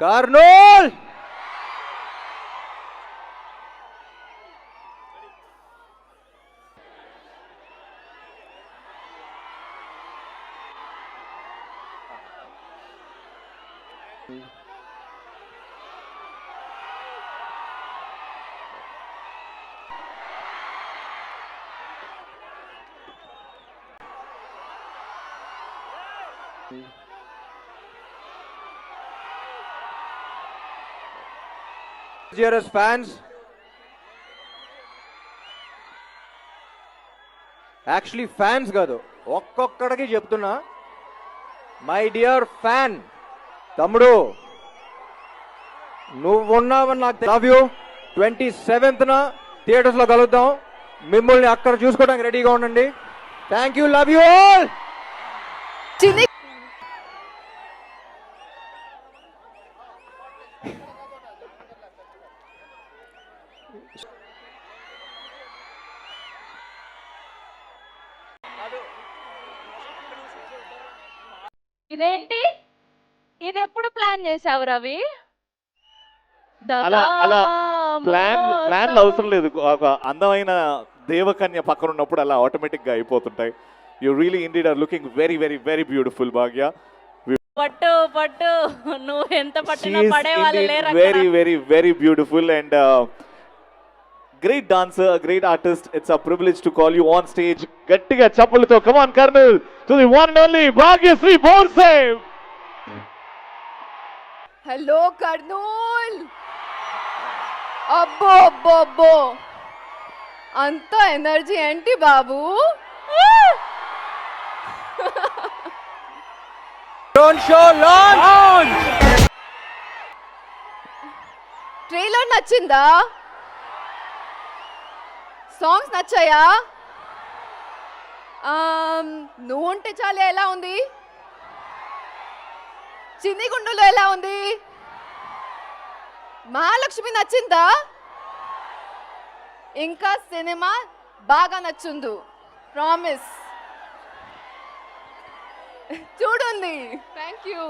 Kurnool GRS fans, actually fans కాదు, ఒక్కొక్కడికి చెప్తున్నా, మై డియర్ ఫ్యాన్ తమ్ముడు, నువ్వున్నావని నాకు లవ్ యూ. 27th థియేటర్స్ లో కలుద్దాం. మిమ్మల్ని అక్కడ చూసుకోవడానికి రెడీగా ఉండండి. Thank you, love you all. ఇదేంటి, ఇది ఎప్పుడు ప్లాన్ చేసావు రవి? అలా అలా ప్లాన్ అవసరం లేదు. ఒక అందమైన దేవకన్య పక్కన ఉన్నప్పుడు అలా ఆటోమేటిక్ గా అయిపోతుంటాయి. You really indeed are looking very very very beautiful Bhagya. పట్టు పట్టు, నువ్వు ఎంత పట్టినా పడే వాళ్ళు లేరు. Very very very beautiful and great dancer, a great artist. It's a privilege to call you on stage. గట్టిగా చప్పలతో come on Karnal to the one and only Bhagyashree Borse. Hello Kurnool. అబ్బో అబ్బో అబ్బో, అంత ఎనర్జీ ఏంటి బాబు? ట్రైలర్ నచ్చిందా? Songs నచ్చాయా? నువ్వు ఉంటే చాలు ఎలా ఉంది? చిన్ని గుండులో ఎలా ఉంది? మహాలక్ష్మి నచ్చిందా? ఇంకా సినిమా బాగా నచ్చుందు, ప్రామిస్. చూడండి. Thank you.